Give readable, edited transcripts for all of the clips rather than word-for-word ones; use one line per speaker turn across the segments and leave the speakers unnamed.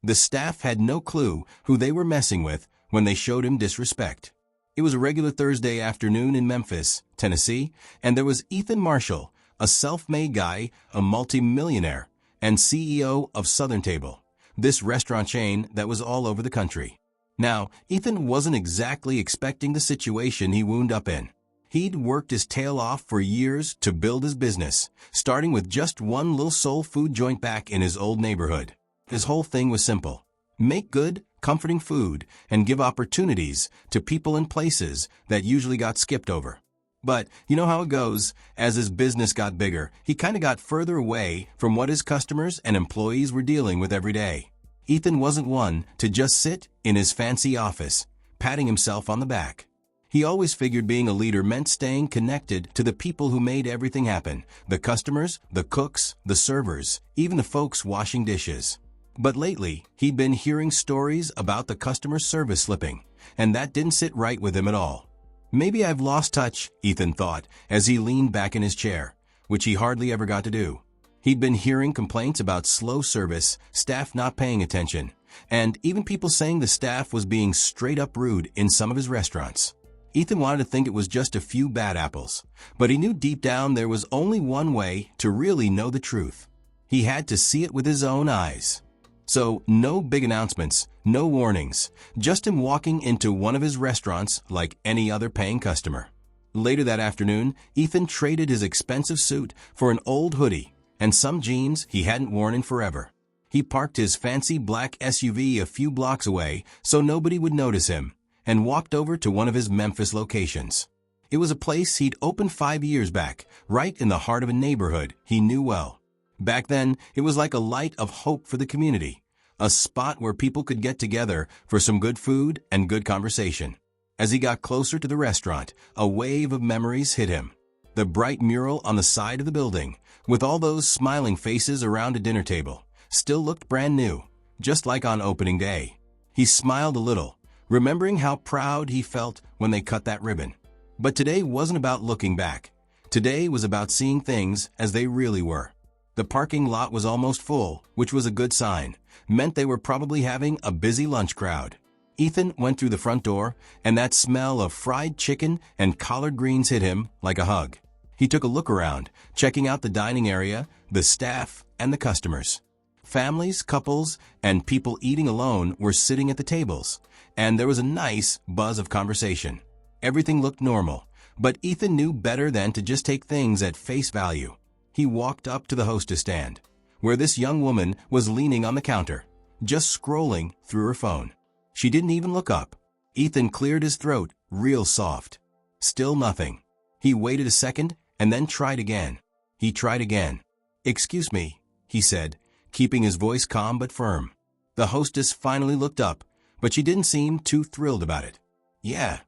The staff had no clue who they were messing with when they showed him disrespect. It was a regular Thursday afternoon in Memphis, Tennessee, and there was Ethan Marshall, a self-made guy, a multi-millionaire, and CEO of Southern Table, this restaurant chain that was all over the country. Now, Ethan wasn't exactly expecting the situation he wound up in. He'd worked his tail off for years to build his business, starting with just one little soul food joint back in his old neighborhood. His whole thing was simple: make good, comforting food and give opportunities to people and places that usually got skipped over. But you know how it goes. As his business got bigger, he kind of got further away from what his customers and employees were dealing with every day. Ethan wasn't one to just sit in his fancy office, patting himself on the back. He always figured being a leader meant staying connected to the people who made everything happen: the customers, the cooks, the servers, even the folks washing dishes. But lately, he'd been hearing stories about the customer service slipping, and that didn't sit right with him at all. Maybe I've lost touch, Ethan thought, as he leaned back in his chair, which he hardly ever got to do. He'd been hearing complaints about slow service, staff not paying attention, and even people saying the staff was being straight up rude in some of his restaurants. Ethan wanted to think it was just a few bad apples, but he knew deep down there was only one way to really know the truth. He had to see it with his own eyes. So, no big announcements, no warnings, just him walking into one of his restaurants like any other paying customer. Later that afternoon, Ethan traded his expensive suit for an old hoodie and some jeans he hadn't worn in forever. He parked his fancy black SUV a few blocks away so nobody would notice him, and walked over to one of his Memphis locations. It was a place he'd opened 5 years back, right in the heart of a neighborhood he knew well. Back then, it was like a light of hope for the community, a spot where people could get together for some good food and good conversation. As he got closer to the restaurant, a wave of memories hit him. The bright mural on the side of the building, with all those smiling faces around a dinner table, still looked brand new, just like on opening day. He smiled a little, remembering how proud he felt when they cut that ribbon. But today wasn't about looking back. Today was about seeing things as they really were. The parking lot was almost full, which was a good sign. Meant they were probably having a busy lunch crowd. Ethan went through the front door, and that smell of fried chicken and collard greens hit him like a hug. He took a look around, checking out the dining area, the staff, and the customers. Families, couples, and people eating alone were sitting at the tables, and there was a nice buzz of conversation. Everything looked normal, but Ethan knew better than to just take things at face value. He walked up to the hostess stand, where this young woman was leaning on the counter, just scrolling through her phone. She didn't even look up. Ethan cleared his throat, real soft. Still nothing. He waited a second and then tried again. He tried again. "Excuse me," he said, keeping his voice calm but firm. The hostess finally looked up, but she didn't seem too thrilled about it. "Yeah."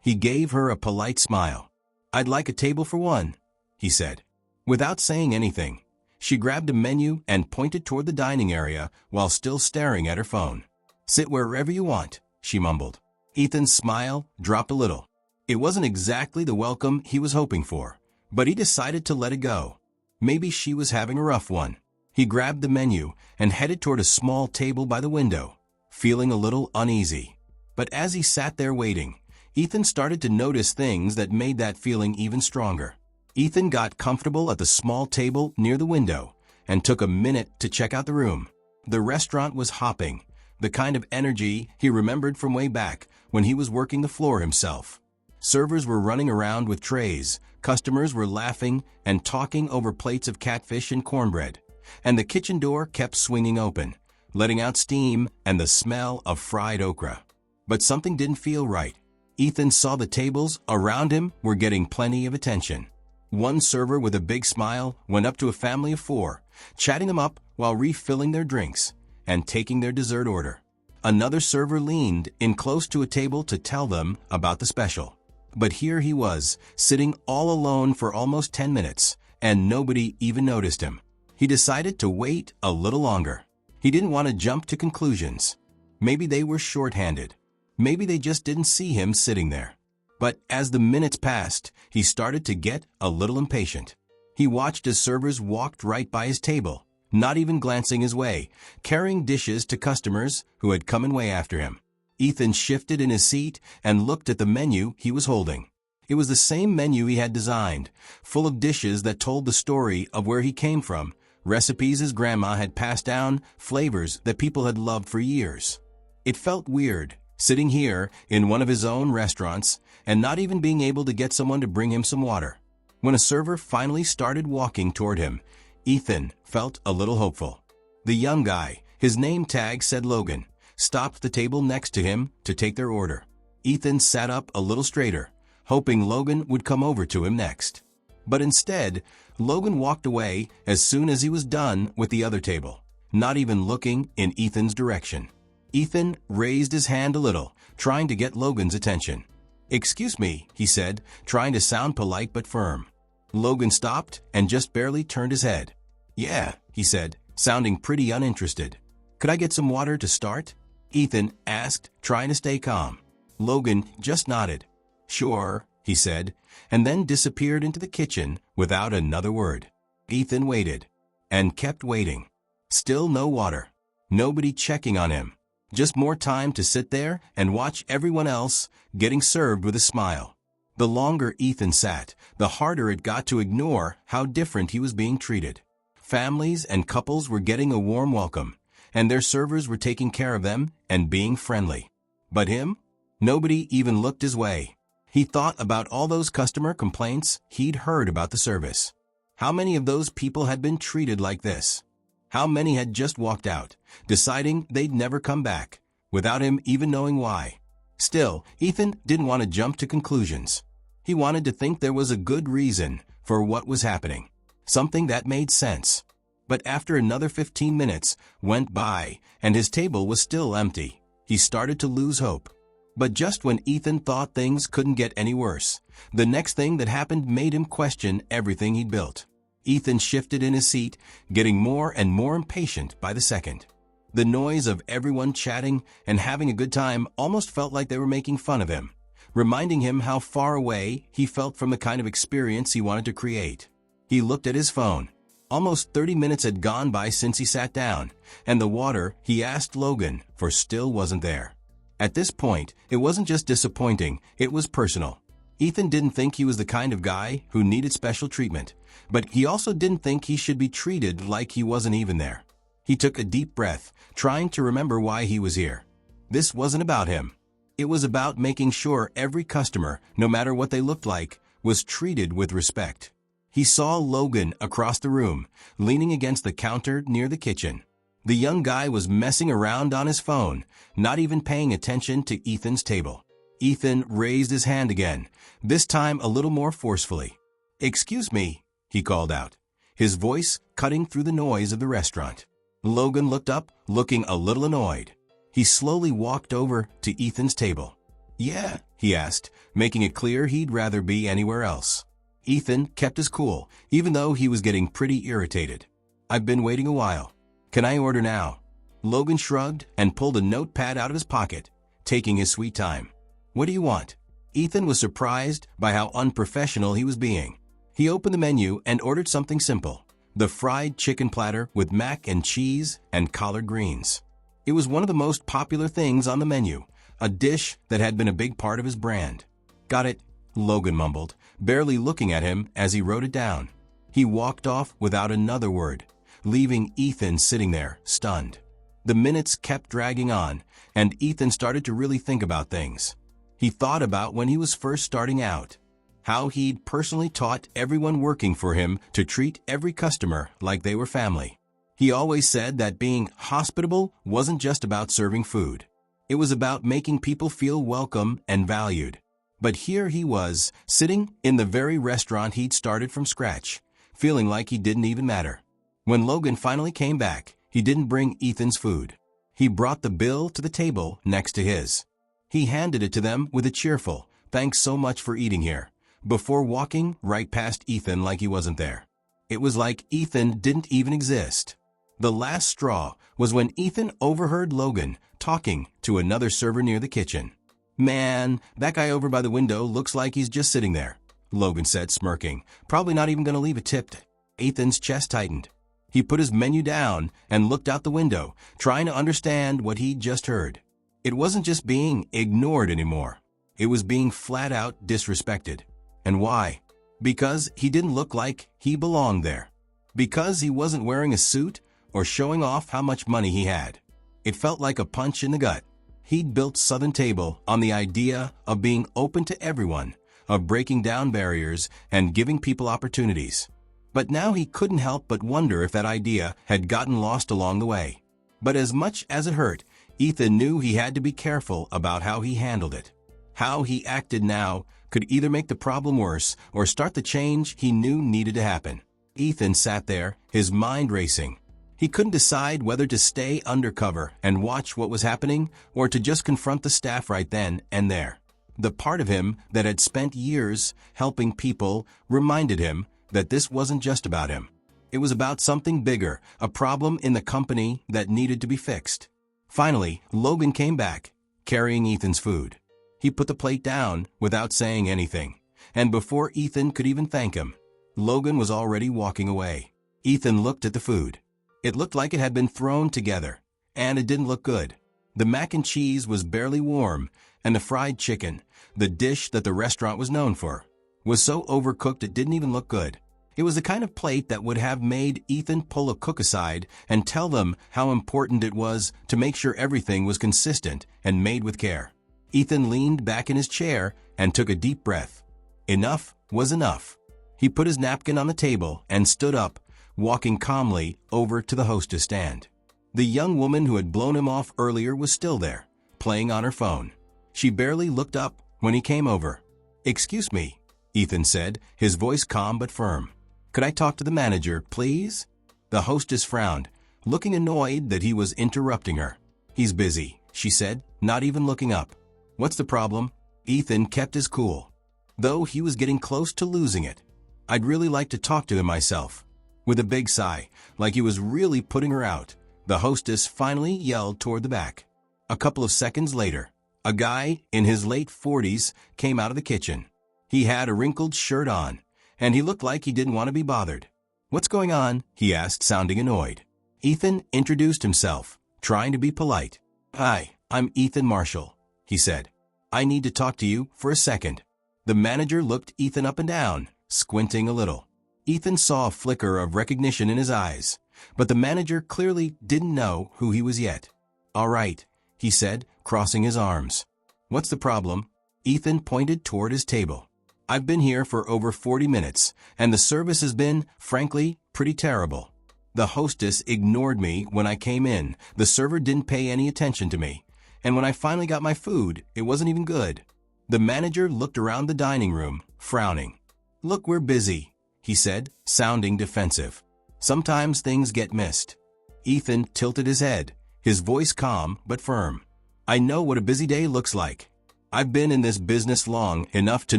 He gave her a polite smile. "I'd like a table for one," he said. Without saying anything, she grabbed a menu and pointed toward the dining area while still staring at her phone. "Sit wherever you want," she mumbled. Ethan's smile dropped a little. It wasn't exactly the welcome he was hoping for, but he decided to let it go. Maybe she was having a rough one. He grabbed the menu and headed toward a small table by the window, feeling a little uneasy. But as he sat there waiting, Ethan started to notice things that made that feeling even stronger. Ethan got comfortable at the small table near the window and took a minute to check out the room. The restaurant was hopping, the kind of energy he remembered from way back when he was working the floor himself. Servers were running around with trays, customers were laughing and talking over plates of catfish and cornbread, and the kitchen door kept swinging open, letting out steam and the smell of fried okra. But something didn't feel right. Ethan saw the tables around him were getting plenty of attention. One server with a big smile went up to a family of 4, chatting them up while refilling their drinks and taking their dessert order. Another server leaned in close to a table to tell them about the special. But here he was, sitting all alone for almost 10 minutes, and nobody even noticed him. He decided to wait a little longer. He didn't want to jump to conclusions. Maybe they were short-handed. Maybe they just didn't see him sitting there. But as the minutes passed, he started to get a little impatient. He watched as servers walked right by his table, not even glancing his way, carrying dishes to customers who had come in way after him. Ethan shifted in his seat and looked at the menu he was holding. It was the same menu he had designed, full of dishes that told the story of where he came from, recipes his grandma had passed down, flavors that people had loved for years. It felt weird, sitting here in one of his own restaurants and not even being able to get someone to bring him some water. When a server finally started walking toward him, Ethan felt a little hopeful. The young guy, his name tag said Logan, stopped at the table next to him to take their order. Ethan sat up a little straighter, hoping Logan would come over to him next. But instead, Logan walked away as soon as he was done with the other table, not even looking in Ethan's direction. Ethan raised his hand a little, trying to get Logan's attention. "Excuse me," he said, trying to sound polite but firm. Logan stopped and just barely turned his head. "Yeah," he said, sounding pretty uninterested. "Could I get some water to start?" Ethan asked, trying to stay calm. Logan just nodded. "Sure," he said, and then disappeared into the kitchen without another word. Ethan waited and kept waiting. Still no water. Nobody checking on him. Just more time to sit there and watch everyone else getting served with a smile. The longer Ethan sat, the harder it got to ignore how different he was being treated. Families and couples were getting a warm welcome, and their servers were taking care of them and being friendly. But him? Nobody even looked his way. He thought about all those customer complaints he'd heard about the service. How many of those people had been treated like this? How many had just walked out, deciding they'd never come back, without him even knowing why? Still, Ethan didn't want to jump to conclusions. He wanted to think there was a good reason for what was happening, something that made sense. But after another 15 minutes went by and his table was still empty, he started to lose hope. But just when Ethan thought things couldn't get any worse, the next thing that happened made him question everything he'd built. Ethan shifted in his seat, getting more and more impatient by the second. The noise of everyone chatting and having a good time almost felt like they were making fun of him, reminding him how far away he felt from the kind of experience he wanted to create. He looked at his phone. Almost 30 minutes had gone by since he sat down, and the water he asked Logan for still wasn't there. At this point, it wasn't just disappointing, it was personal. Ethan didn't think he was the kind of guy who needed special treatment, but he also didn't think he should be treated like he wasn't even there. He took a deep breath, trying to remember why he was here. This wasn't about him. It was about making sure every customer, no matter what they looked like, was treated with respect. He saw Logan across the room, leaning against the counter near the kitchen. The young guy was messing around on his phone, not even paying attention to Ethan's table. Ethan raised his hand again, this time a little more forcefully. "Excuse me," he called out, his voice cutting through the noise of the restaurant. Logan looked up, looking a little annoyed. He slowly walked over to Ethan's table. "Yeah?" he asked, making it clear he'd rather be anywhere else. Ethan kept his cool, even though he was getting pretty irritated. "I've been waiting a while. Can I order now?" Logan shrugged and pulled a notepad out of his pocket, taking his sweet time. "What do you want?" Ethan was surprised by how unprofessional he was being. He opened the menu and ordered something simple, the fried chicken platter with mac and cheese and collard greens. It was one of the most popular things on the menu, a dish that had been a big part of his brand. "Got it," Logan mumbled, barely looking at him as he wrote it down. He walked off without another word, leaving Ethan sitting there, stunned. The minutes kept dragging on, and Ethan started to really think about things. He thought about when he was first starting out, how he'd personally taught everyone working for him to treat every customer like they were family. He always said that being hospitable wasn't just about serving food. It was about making people feel welcome and valued. But here he was, sitting in the very restaurant he'd started from scratch, feeling like he didn't even matter. When Logan finally came back, he didn't bring Ethan's food. He brought the bill to the table next to his. He handed it to them with a cheerful, "Thanks so much for eating here," before walking right past Ethan like he wasn't there. It was like Ethan didn't even exist. The last straw was when Ethan overheard Logan talking to another server near the kitchen. "Man, that guy over by the window looks like he's just sitting there," Logan said, smirking, "probably not even going to leave a tip." Ethan's chest tightened. He put his menu down and looked out the window, trying to understand what he'd just heard. It wasn't just being ignored anymore. It was being flat out disrespected. And why? Because he didn't look like he belonged there. Because he wasn't wearing a suit or showing off how much money he had. It felt like a punch in the gut. He'd built Southern Table on the idea of being open to everyone, of breaking down barriers and giving people opportunities. But now he couldn't help but wonder if that idea had gotten lost along the way. But as much as it hurt, Ethan knew he had to be careful about how he handled it. How he acted now could either make the problem worse or start the change he knew needed to happen. Ethan sat there, his mind racing. He couldn't decide whether to stay undercover and watch what was happening or to just confront the staff right then and there. The part of him that had spent years helping people reminded him that this wasn't just about him. It was about something bigger, a problem in the company that needed to be fixed. Finally, Logan came back, carrying Ethan's food. He put the plate down without saying anything, and before Ethan could even thank him, Logan was already walking away. Ethan looked at the food. It looked like it had been thrown together, and it didn't look good. The mac and cheese was barely warm, and the fried chicken, the dish that the restaurant was known for, was so overcooked it didn't even look good. It was the kind of plate that would have made Ethan pull a cook aside and tell them how important it was to make sure everything was consistent and made with care. Ethan leaned back in his chair and took a deep breath. Enough was enough. He put his napkin on the table and stood up, walking calmly over to the hostess stand. The young woman who had blown him off earlier was still there, playing on her phone. She barely looked up when he came over. "Excuse me," Ethan said, his voice calm but firm. "Could I talk to the manager, please?" The hostess frowned, looking annoyed that he was interrupting her. "He's busy," she said, not even looking up. "What's the problem?" Ethan kept his cool, though he was getting close to losing it. "I'd really like to talk to him myself." With a big sigh, like he was really putting her out, the hostess finally yelled toward the back. A couple of seconds later, a guy in his late 40s came out of the kitchen. He had a wrinkled shirt on, and he looked like he didn't want to be bothered. "What's going on?" he asked, sounding annoyed. Ethan introduced himself, trying to be polite. "Hi, I'm Ethan Marshall," he said. "I need to talk to you for a second." The manager looked Ethan up and down, squinting a little. Ethan saw a flicker of recognition in his eyes, but the manager clearly didn't know who he was yet. "All right," he said, crossing his arms. "What's the problem?" Ethan pointed toward his table. "I've been here for over 40 minutes, and the service has been, frankly, pretty terrible. The hostess ignored me when I came in, the server didn't pay any attention to me, and when I finally got my food, it wasn't even good." The manager looked around the dining room, frowning. "Look, we're busy," he said, sounding defensive. "Sometimes things get missed." Ethan tilted his head, his voice calm but firm. "I know what a busy day looks like. I've been in this business long enough to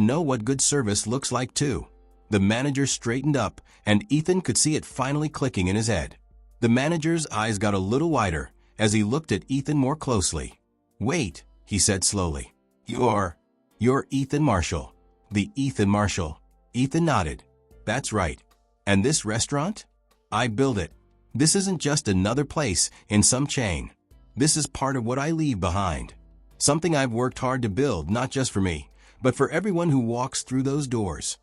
know what good service looks like too." The manager straightened up, and Ethan could see it finally clicking in his head. The manager's eyes got a little wider as he looked at Ethan more closely. "Wait," he said slowly. You're Ethan Marshall." "The Ethan Marshall." Ethan nodded. "That's right. And this restaurant? I built it. This isn't just another place in some chain. This is part of what I leave behind. Something I've worked hard to build, not just for me, but for everyone who walks through those doors."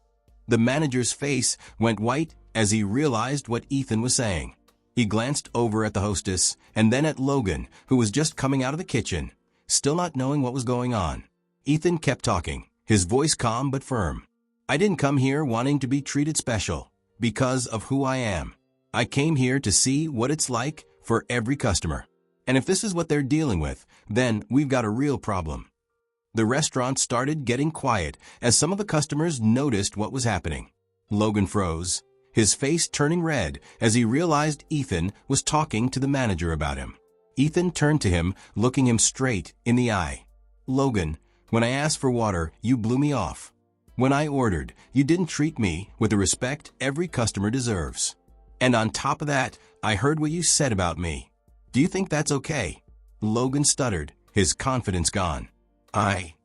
The manager's face went white as he realized what Ethan was saying. He glanced over at the hostess and then at Logan, who was just coming out of the kitchen, still not knowing what was going on. Ethan kept talking, his voice calm but firm. "I didn't come here wanting to be treated special because of who I am. I came here to see what it's like for every customer. And if this is what they're dealing with, then we've got a real problem." The restaurant started getting quiet as some of the customers noticed what was happening. Logan froze, his face turning red as he realized Ethan was talking to the manager about him. Ethan turned to him, looking him straight in the eye. "Logan, when I asked for water, you blew me off. When I ordered, you didn't treat me with the respect every customer deserves. And on top of that, I heard what you said about me. Do you think that's okay?" Logan stuttered, his confidence gone. I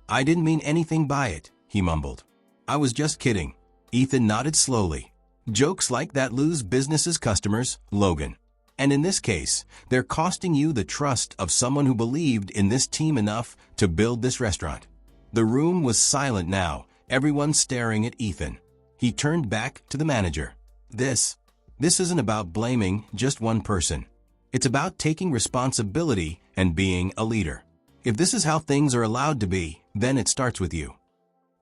didn't mean anything by it," he mumbled. "I was just kidding." Ethan nodded slowly. Jokes like that lose businesses customers, Logan. And in this case, they're costing you the trust of someone who believed in this team enough to build this restaurant. The room was silent now, everyone staring at Ethan. He turned back to the manager. This isn't about blaming just one person. It's about taking responsibility and being a leader. If this is how things are allowed to be, then it starts with you.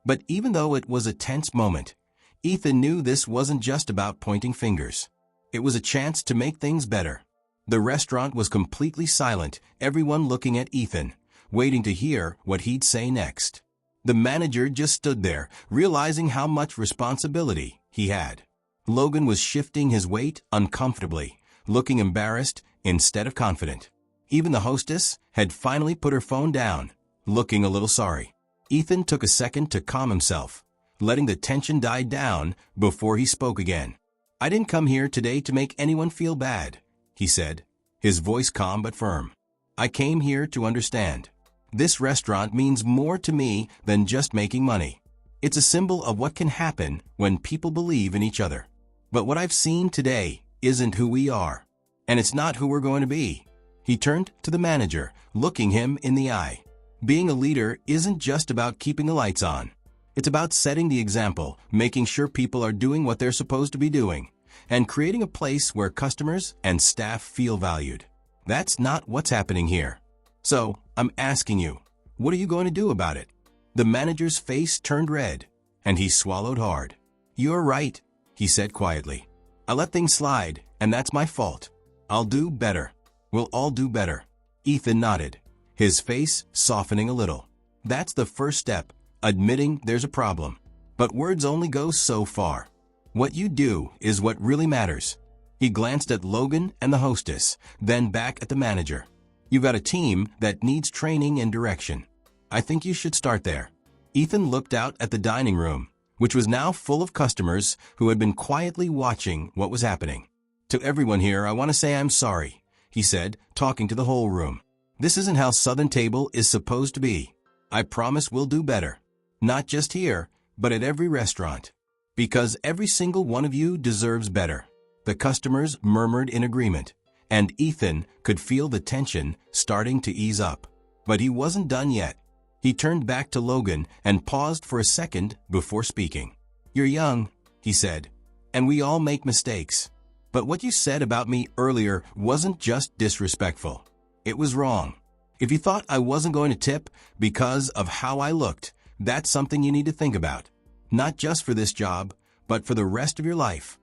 But even though it was a tense moment, Ethan knew this wasn't just about pointing fingers. It was a chance to make things better. The restaurant was completely silent, everyone looking at Ethan, waiting to hear what he'd say next. The manager just stood there, realizing how much responsibility he had. Logan was shifting his weight uncomfortably, looking embarrassed instead of confident. Even the hostess had finally put her phone down, looking a little sorry. Ethan took a second to calm himself, letting the tension die down before he spoke again. "I didn't come here today to make anyone feel bad," he said, his voice calm but firm. "I came here to understand. This restaurant means more to me than just making money. It's a symbol of what can happen when people believe in each other. But what I've seen today isn't who we are, and it's not who we're going to be." He turned to the manager, looking him in the eye. Being a leader isn't just about keeping the lights on. It's about setting the example, making sure people are doing what they're supposed to be doing, and creating a place where customers and staff feel valued. That's not what's happening here. So, I'm asking you, what are you going to do about it? The manager's face turned red, and he swallowed hard. "You're right," he said quietly. "I let things slide, and that's my fault. I'll do better. We'll all do better." Ethan nodded, his face softening a little. That's the first step, admitting there's a problem. But words only go so far. What you do is what really matters. He glanced at Logan and the hostess, then back at the manager. "You've got a team that needs training and direction. I think you should start there." Ethan looked out at the dining room, which was now full of customers who had been quietly watching what was happening. "To everyone here, I want to say I'm sorry," he said, talking to the whole room. "This isn't how Southern Table is supposed to be. I promise we'll do better. Not just here, but at every restaurant. Because every single one of you deserves better." The customers murmured in agreement, and Ethan could feel the tension starting to ease up. But he wasn't done yet. He turned back to Logan and paused for a second before speaking. "You're young," he said, "and we all make mistakes. But what you said about me earlier wasn't just disrespectful. It was wrong. If you thought I wasn't going to tip because of how I looked, that's something you need to think about. Not just for this job, but for the rest of your life."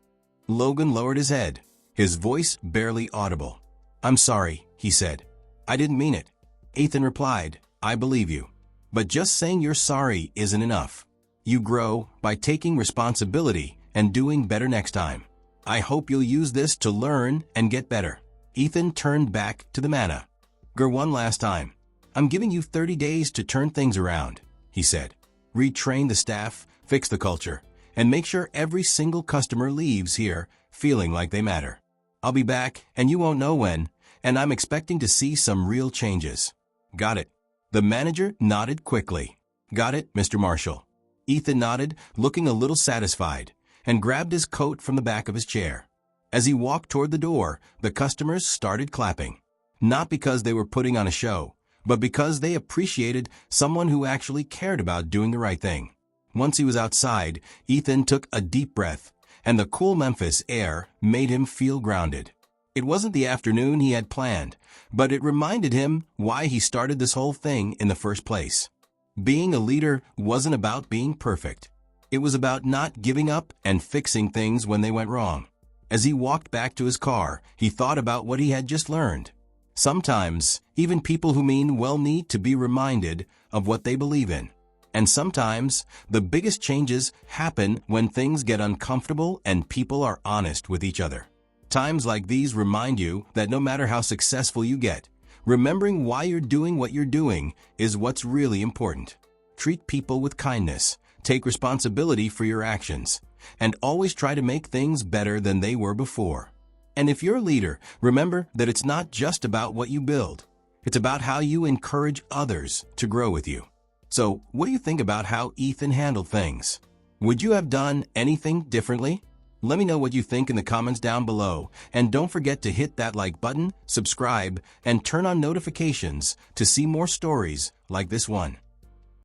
Logan lowered his head, his voice barely audible. "I'm sorry," he said. "I didn't mean it." Ethan replied, "I believe you. But just saying you're sorry isn't enough. You grow by taking responsibility and doing better next time. I hope you'll use this to learn and get better." Ethan turned back to the manna. "Go one last time. I'm giving you 30 days to turn things around," he said. "Retrain the staff, fix the culture, and make sure every single customer leaves here feeling like they matter. I'll be back, and you won't know when, and I'm expecting to see some real changes." "Got it." The manager nodded quickly. "Got it, Mr. Marshall." Ethan nodded, looking a little satisfied, and grabbed his coat from the back of his chair. As he walked toward the door, the customers started clapping. Not because they were putting on a show, but because they appreciated someone who actually cared about doing the right thing. Once he was outside, Ethan took a deep breath, and the cool Memphis air made him feel grounded. It wasn't the afternoon he had planned, but it reminded him why he started this whole thing in the first place. Being a leader wasn't about being perfect. It was about not giving up and fixing things when they went wrong. As he walked back to his car, he thought about what he had just learned. Sometimes, even people who mean well need to be reminded of what they believe in. And sometimes, the biggest changes happen when things get uncomfortable and people are honest with each other. Times like these remind you that no matter how successful you get, remembering why you're doing what you're doing is what's really important. Treat people with kindness, take responsibility for your actions, and always try to make things better than they were before. And if you're a leader, remember that it's not just about what you build. It's about how you encourage others to grow with you. So, what do you think about how Ethan handled things? Would you have done anything differently? Let me know what you think in the comments down below, and don't forget to hit that like button, subscribe, and turn on notifications to see more stories like this one.